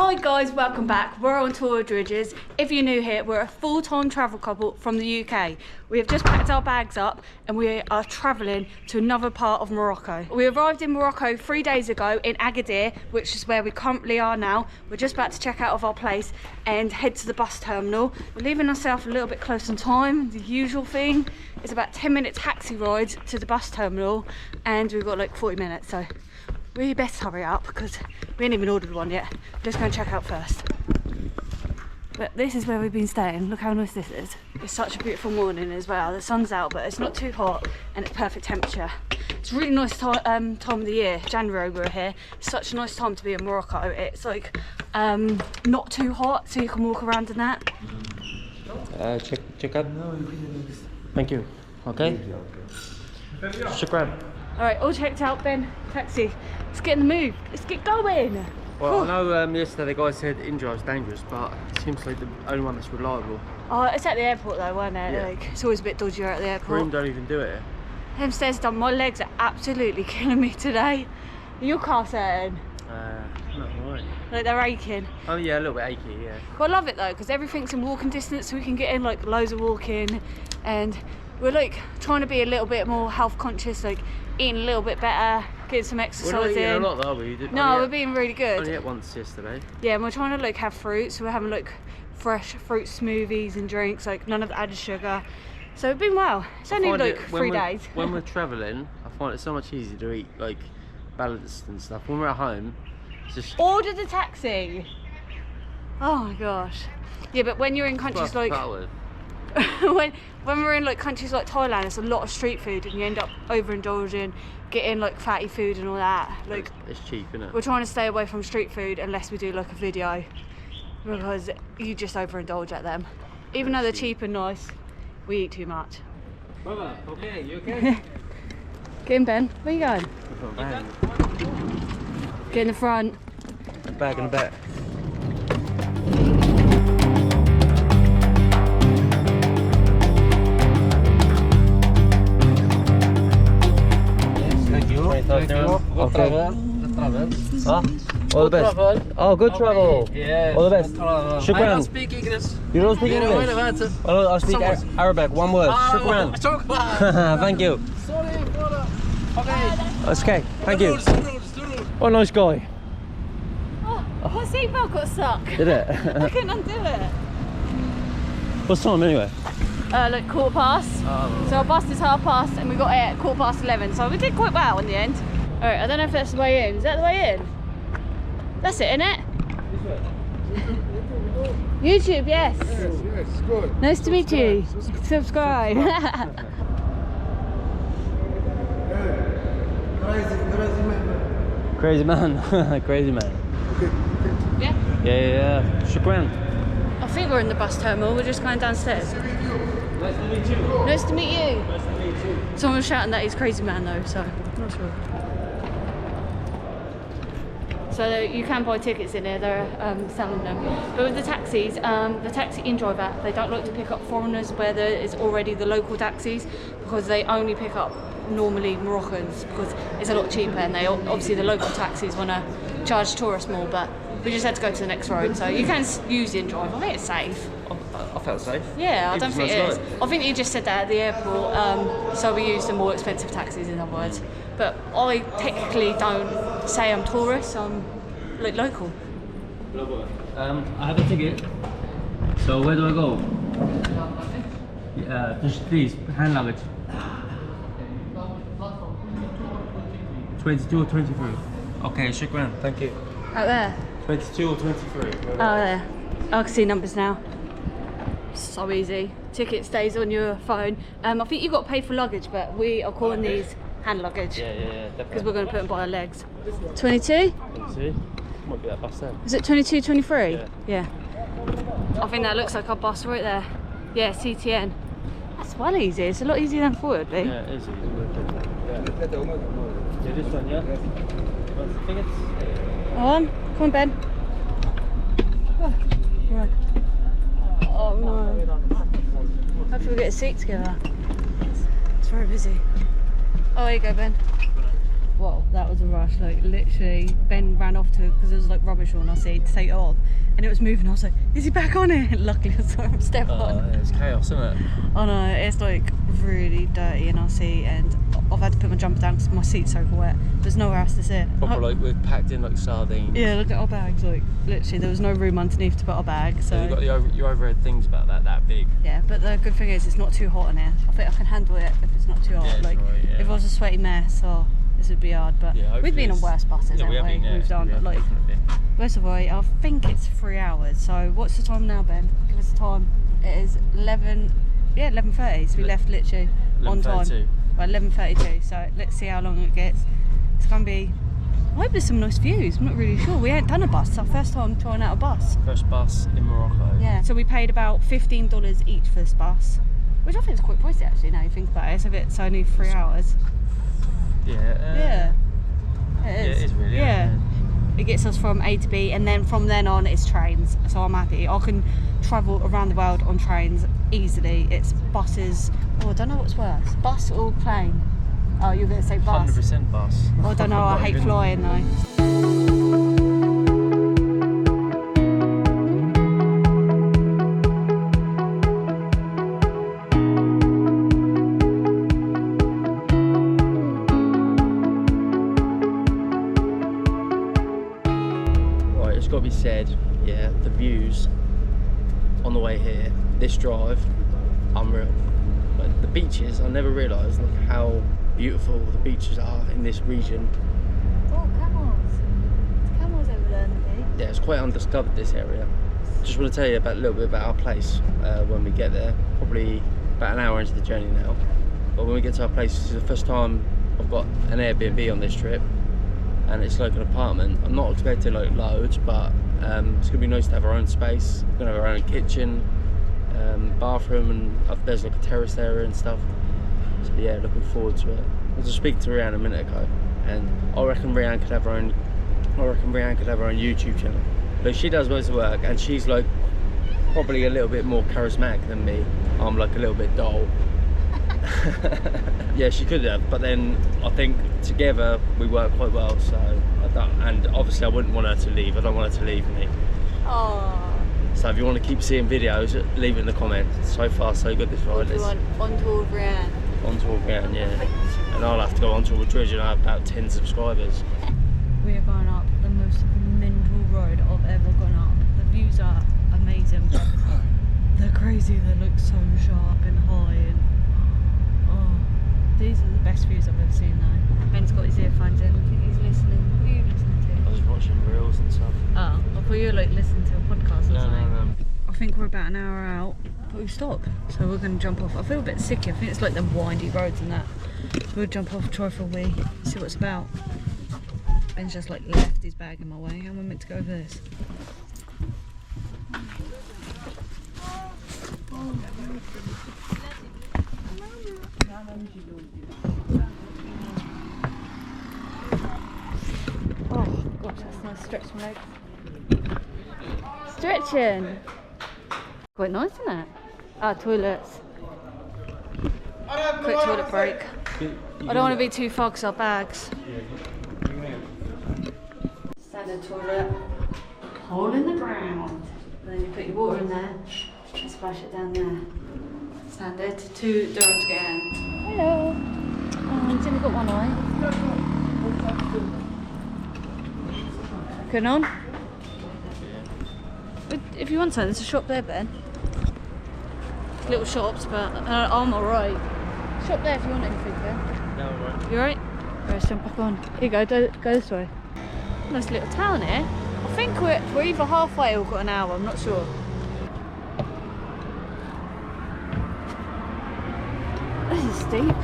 Hi guys, welcome back. We're on tour with Dridgers. If you're new here, we're a full-time travel couple from the UK. We have just packed our bags up and we are travelling to another part of Morocco. We arrived in Morocco 3 days ago in Agadir, which is where we currently are now. We're just about to check out of our place and head to the bus terminal. We're leaving ourselves a little bit close on time. The usual thing is about 10-minute taxi ride to the bus terminal and we've got like 40 minutes, so we best hurry up because we ain't even ordered one yet. Let's go and check out first. But this is where we've been staying. Look how nice this is. It's such a beautiful morning as well. The sun's out, but it's not too hot and it's perfect temperature. It's a really nice time of the year. January we're here. It's such a nice time to be in Morocco. It's like not too hot, so you can walk around in that. Check out. Thank you. Okay. Shukran. All right, all checked out. Ben, taxi. Let's get in the move. Let's get going. Well, I know yesterday the guy said in-drive's dangerous, but it seems like the only one that's reliable. Oh, it's at the airport though, wasn't it? Yeah. Like, it's always a bit dodgier at the airport. Broom don't even do it. Them stairs done. My legs are absolutely killing me today. Your car saying? Not right. Like they're aching. Oh yeah, a little bit achy, yeah. Well, I love it though, because everything's in walking distance, so we can get in like loads of walking, and we're like trying to be a little bit more health conscious, like eating a little bit better, getting some exercise we're not eating in. a lot though, we did. No, we're being really good. Only ate once yesterday. Yeah, and we're trying to like have fruit, so we're having like fresh fruit smoothies and drinks, like none of the added sugar. So we've been well. It's only like 3 days. When we're travelling, I find it so much easier to eat like balanced and stuff. When we're at home, it's just order the taxi. Oh my gosh. Yeah, but when you're in countries like when we're in like countries like Thailand, it's a lot of street food and you end up overindulging, getting like fatty food and all that. Like it's cheap, isn't it? We're trying to stay away from street food unless we do like a video, because you just overindulge at them. Even though they're cheap and nice, we eat too much. Brother, okay, you okay? Get in, Ben. Where you going? Get in the front. Bag in the back. Okay. Huh? All the best. Oh, good travel. Yeah. All the best. Shukran. I don't speak English. You don't speak English? Well, I'll speak Arabic. One word. Shukran. Thank you. Sorry, brother. Okay. That's okay. Thank you. What a nice guy. Oh, my seatbelt got stuck. Did it? I couldn't undo it. What's time anyway? Like 15:15. Oh. So our bus is past and we got it at 11:15. So we did quite well in the end. All right, I don't know if that's the way in. Is that the way in? That's it, isn't it? YouTube, yes. Yes, good. Nice to meet you. Subscribe. Crazy man. Crazy man. Yeah? Yeah. Shukran. I think we're in the bus terminal. We're just going downstairs. Nice to meet you. Nice to meet you. Nice to meet you. Someone was shouting that he's crazy man though, so I'm not sure. So you can buy tickets in here, they're selling them. But with the taxis, the taxi in-drive app, they don't like to pick up foreigners where there is already the local taxis, because they only pick up normally Moroccans because it's a lot cheaper, and they obviously the local taxis want to charge tourists more, but we just had to go to the next road, so you can use the in-drive. I think it's safe. I felt safe. Yeah, I don't think it is. I think you just said that at the airport, so we use the more expensive taxis in other words. But I technically don't say I'm tourist, I'm like local. I have a ticket. So where do I go? Just please, hand luggage. 22 or 23? Okay, shukran, thank you. Out there? 22 or 23? Oh, there. I can see numbers now. So easy. Ticket stays on your phone. I think you've got to pay for luggage, but we are calling these hand luggage. Yeah, definitely. Because we're going to put them by our legs. 22? 22? Might be that bus then. Is it 22, 23? Yeah. I think that looks like our bus right there. Yeah, CTN. That's well easy. It's a lot easier than forward, Lee. Yeah, it is. Yeah, this one, yeah? Tickets? Come on, Ben. Oh, right. Oh no. Hopefully we get a seat together. It's very busy. Oh, here you go, Ben. Whoa, that was a rush. Like literally, Ben ran off to because there was like rubbish on our seat to take it off, and it was moving. I was like, "Is he back on it?" Luckily, I saw him step on. It's chaos, isn't it? Oh no, it's like really dirty in our seat, and I've had to put my jumper down because my seat's soaking wet. There's nowhere else to sit. Proper like we're packed in like sardines. Yeah, look at our bags. Like literally, there was no room underneath to put our bags. So you've got your overhead things about that big. Yeah, but the good thing is it's not too hot in here. I think I can handle it if it's not too hot. Yeah, like right, yeah. if I was a sweaty mess, this would be hard. But yeah, we've been on worse buses, haven't we? We've done like most of it. I think it's 3 hours. So what's the time now, Ben? Give us the time. It is 11. Yeah, 11:30. So we left literally on time. Well, 11:32. So let's see how long it gets. It's gonna be. I hope there's some nice views. I'm not really sure. We ain't done a bus. It's our first time trying out a bus. First bus in Morocco. Yeah. So we paid about $15 each for this bus, which I think is quite pricey actually. Now you think about it, it's only 3 hours. Yeah. It is. It is really. Yeah. It gets us from A to B, and then from then on it's trains. So I'm happy. I can travel around the world on trains easily. It's buses. Oh, I don't know what's worse, bus or plane. Oh, you're going to say bus. 100% bus. Oh, I don't know. I hate flying though. Got to be said, yeah, the views on the way here, this drive, unreal. But the beaches, I never realised like how beautiful the beaches are in this region. Oh, camels! There's camels over there, Nicky. Yeah, it's quite undiscovered, this area. Just want to tell you about a little bit about our place when we get there. Probably about an hour into the journey now. But when we get to our place, this is the first time I've got an Airbnb on this trip. And it's like an apartment. I'm not expecting like loads, but it's gonna be nice to have our own space. We're gonna have our own kitchen, bathroom, and there's like a terrace area and stuff. So yeah, looking forward to it. I was just speaking to Reanne a minute ago, and I reckon Reanne could have her own. YouTube channel. But she does most of the work, and she's like probably a little bit more charismatic than me. I'm like a little bit dull. Yeah, she could have, but then I think together we work quite well, so and obviously I wouldn't want her to leave. I don't want her to leave me. Oh. So if you want to keep seeing videos, leave it in the comments. So far so good this ride. On tour with Reanne. On tour with Reanne, yeah. And I'll have to go on tour with Dridgers, and I have about 10 subscribers. We are going up the most mental road I've ever gone up. The views are amazing, but they're crazy. They look so sharp and high, and these are the best views I've ever seen though. Ben's got his earphones in. I think he's listening. What are you listening to? I was watching reels and stuff. Oh, I thought you were like listening to a podcast or something. No. I think we're about an hour out, but we stopped. So we're going to jump off. I feel a bit sicky. I think it's like the windy roads and that. So we'll jump off, try for a wee, see what it's about. Ben's just like left his bag in my way. How am I meant to go over this? Oh gosh, that's nice. Stretch my legs. Stretching. Quite nice, isn't it? Ah, toilets. Quick toilet break. I don't want to be too far because our bags. Standard toilet. Hole in the ground. And then you put your water in there and splash it down there. Standard. Two dirhams to get in. Hello. Oh, he's only got one eye. Going on? If you want something, there's a shop there, Ben. Little shops, but I'm alright. Shop there if you want anything, Ben. No, I'm alright. You alright? Right, let's jump back on. Here you go, go this way. Nice little town here. I think we're either halfway or got an hour, I'm not sure. This is steep.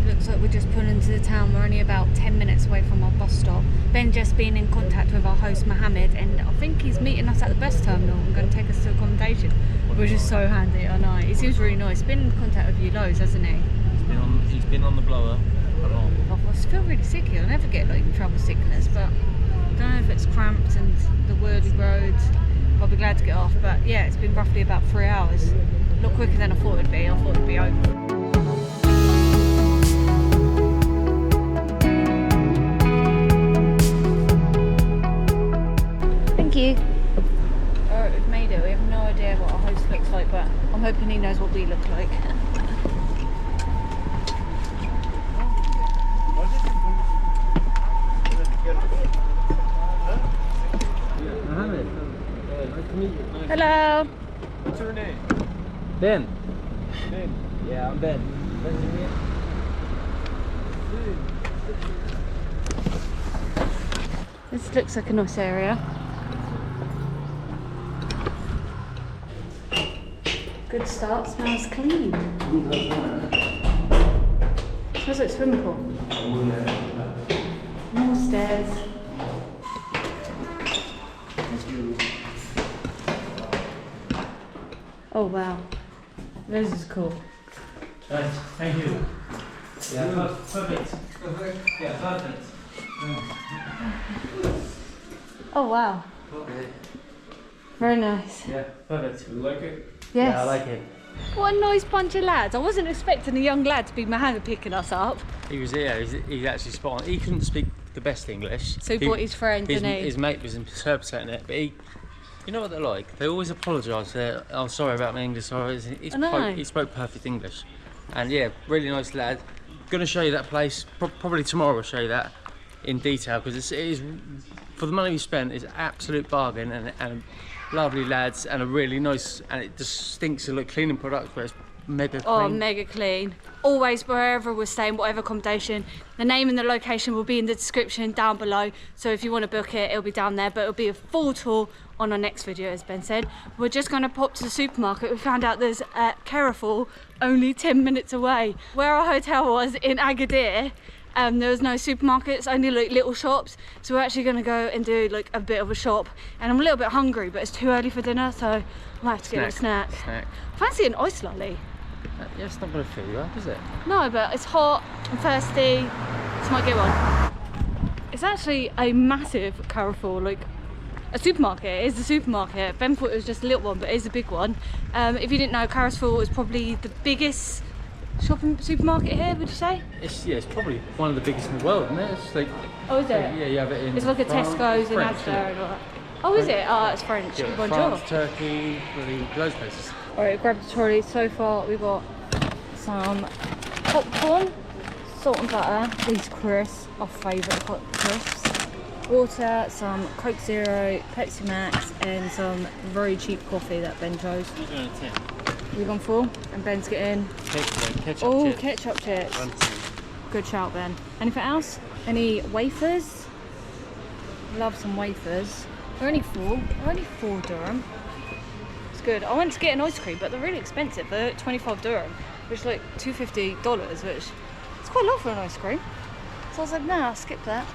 Looks like we're just pulling into the town. We're only about 10 minutes away from our bus stop. Ben just been in contact with our host Mohammed, and I think he's meeting us at the bus terminal and going to take us to accommodation, which is so handy. I know, he seems really nice. He's been in contact with you loads, hasn't he? He's been on the blower a lot. I feel really sicky. I never get like travel sickness, but I don't know if it's cramped and the whirly roads. I'll be glad to get off, but yeah, it's been roughly about 3 hours. a lot quicker than I thought it'd be. I thought it'd be over. Thank you. Alright, we've made it. We have no idea what our host looks like, but I'm hoping he knows what we look like. Hello. What's your name? Ben. Ben. Yeah, I'm Ben. This looks like a nice area. Good start. Smells clean. Smells like swimming pool. More stairs. Oh wow, this is cool. Right, thank you. Yeah, perfect. Yeah, perfect. Oh wow. Okay. Very nice. Yeah, perfect. You like it? Yes. Yeah, I like it. What a nice bunch of lads. I wasn't expecting a young lad to be Mohammed picking us up. He was here, he's actually spot on. He couldn't speak the best English. So he brought his friend, didn't he? His mate was interpreting it, but he, you know what they're like? They always apologise. Oh, sorry about my English. Sorry. He spoke perfect English. And yeah, really nice lad. Going to show you that place. Probably tomorrow I'll show you that in detail, because it is, for the money we spent, it's an absolute bargain, and lovely lads, and a really nice, and it just stinks of like cleaning products, but it's mega clean. Oh, mega clean. Always, wherever we're staying, whatever accommodation, the name and the location will be in the description down below. So if you want to book it, it'll be down there, but it'll be a full tour on our next video, as Ben said. We're just going to pop to the supermarket. We found out there's a Carrefour only 10 minutes away. Where our hotel was in Agadir, there was no supermarkets, only like little shops. So we're actually going to go and do like a bit of a shop. And I'm a little bit hungry, but it's too early for dinner, so I might have to get a snack. Fancy an ice lolly. Yeah, it's not going to fill you up, is it? No, but it's hot, I'm thirsty, so I might get one. It's actually a massive Carrefour, like a supermarket. It is a supermarket. Ben thought it was just a little one, but it is a big one. If you didn't know, Carrefour is probably the biggest supermarket here, would you say? It's probably one of the biggest in the world, isn't it? It's like, oh, is it? Yeah, you have it in. It's like a Tesco's in Asda and all that. Oh, is it? Oh, it's French. Yeah, Bonjour. France, Turkey, loads of places. Alright, grab the trolley. So far we've got some popcorn, salt and butter, these crisps, our favourite hot crisps, water, some Coke Zero, Pepsi Max, and some very cheap coffee that Ben chose. We've gone full, and Ben's getting ketchup chips. Good shout, Ben. Anything else? Any wafers? Love some wafers. They're only four dirham. It's good. I went to get an ice cream, but they're really expensive. They're 25 dirham, which is like $250, which is quite a lot for an ice cream. So I was like, nah, I'll skip that.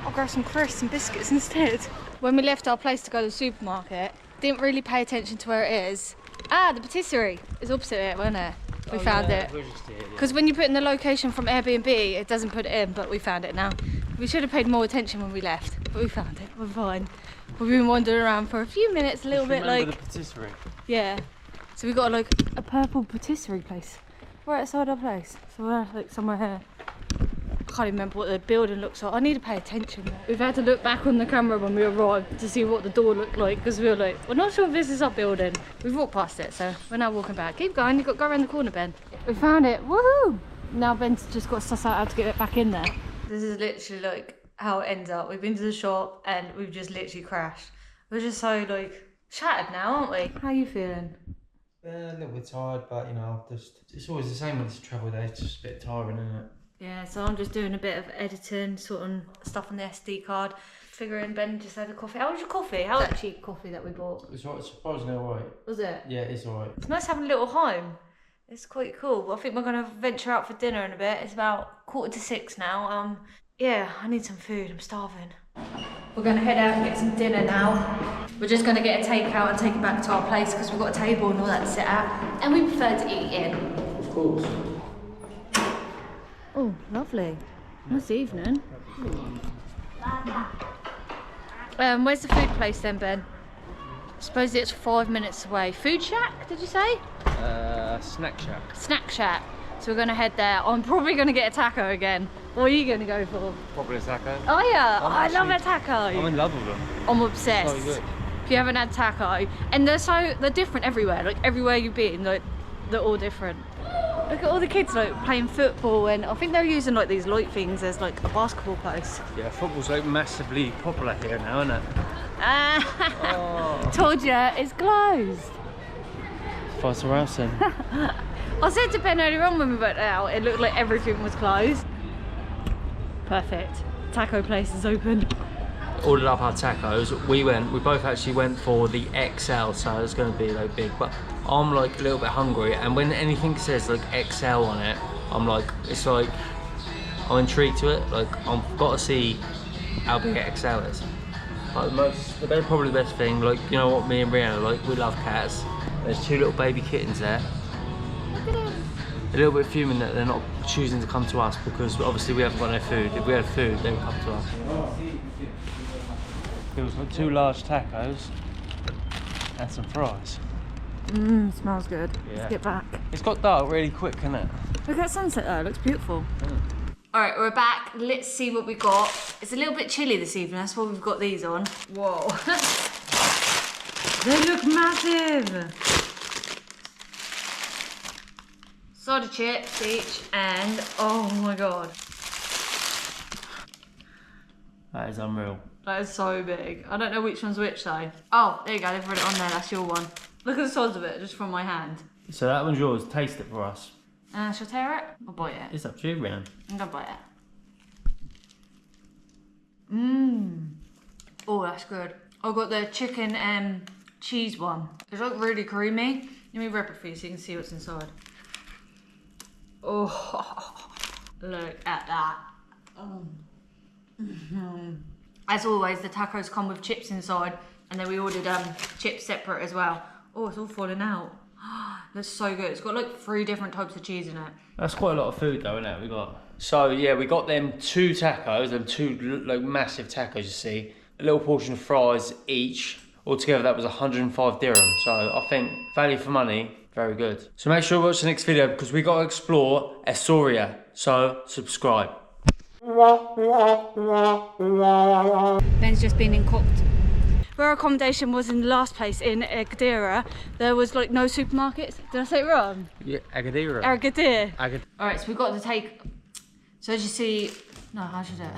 I'll grab some crisps and biscuits instead. When we left our place to go to the supermarket, didn't really pay attention to where it is. Ah, the patisserie is opposite it, wasn't it? We found it. Because when you put in the location from Airbnb, it doesn't put it in, but we found it now. We should have paid more attention when we left, but we found it. We're fine. We've been wandering around for a few minutes, a little bit like... the patisserie? Yeah. So we got like a purple patisserie place right outside our place. So we're like somewhere here. I can't even remember what the building looks like. I need to pay attention there. We've had to look back on the camera when we arrived to see what the door looked like, because we were like, we're not sure if this is our building. We've walked past it, so we're now walking back. Keep going, you've got to go around the corner, Ben. We found it, woohoo! Now Ben's just got to suss out how to get it back in there. This is literally like how it ends up. We've been to the shop and we've just literally crashed. We're just so like shattered now, aren't we? How are you feeling? A little bit tired, but you know, it's always the same when it's a travel day. It's just a bit tiring, isn't it? Yeah, so I'm just doing a bit of editing, sorting stuff on the SD card, figuring Ben just had a coffee. How was your coffee? How was that cheap coffee that we bought? It's surprisingly alright. Was it? Yeah, it's alright. It's nice having a little home. It's quite cool. I think we're going to venture out for dinner in a bit. It's about 5:45 now. Yeah, I need some food. I'm starving. We're going to head out and get some dinner now. We're just going to get a takeout and take it back to our place because we've got a table and all that to sit at. And we prefer to eat in. Of course. Oh, lovely. Nice evening. Where's the food place then, Ben? I suppose it's 5 minutes away. Food shack, did you say? Snack shack. Snack shack. So we're gonna head there. I'm probably gonna get a taco again. What are you gonna go for? Probably a taco. Oh yeah, I love a taco. I'm in love with them. I'm obsessed. So good. If you haven't had taco, and they're different everywhere. Like everywhere you've been, like they're all different. Look at all the kids like playing football, and I think they're using like these light things as like a basketball place. Yeah, football's like massively popular here now, isn't it? Told ya, it's closed. Fast harassing. I said to Ben earlier on when we went out, it looked like everything was closed. Perfect. Taco place is open. Ordered up our tacos. We both actually went for the XL, so it's going to be like big, but I'm like a little bit hungry, and when anything says like XL on it, I'm like, it's like, I'm intrigued to it. Like, I've got to see how big XL is. Like they're probably the best thing. Like, you know what, me and Reanne are like, we love cats. There's 2 little baby kittens there. Look at them. A little bit fuming that they're not choosing to come to us, because obviously we haven't got no food. If we had food, they would come to us. We've got 2 large tacos and some fries. Smells good. Yeah. Let's get back. It's got dark really quick, isn't it? Look at that sunset there, it looks beautiful. All right, we're back. Let's see what we got. It's a little bit chilly this evening, that's why we've got these on. Whoa. They look massive. Soda chips each, and oh my God. That is unreal. That is so big. I don't know which one's which though. Oh, there you go, they've put it on there, that's your one. Look at the size of it, just from my hand. So that one's yours, taste it for us. Shall I tear it? I'll bite it. It's up to you, Reanne. I'm gonna bite it. Oh, that's good. I've got the chicken and cheese one. It's like really creamy. Let me wrap it for you so you can see what's inside. Oh, look at that. As always, the tacos come with chips inside, and then we ordered chips separate as well. Oh, it's all falling out. That's so good. It's got like 3 different types of cheese in it. That's quite a lot of food though, isn't it? We got. So yeah, we got them 2 tacos, them 2 like massive tacos, you see. A little portion of fries each. Altogether that was 105 dirham. So I think value for money, very good. So make sure you watch the next video, because we got to explore Essouira. So subscribe. Ben's just been in cooked. Where our accommodation was in the last place in Agadir, there was like no supermarkets. Did I say it wrong? Yeah, Agadir. Agadir. Agadir. Alright, so we've got to take, so as you see, no, how should I do it?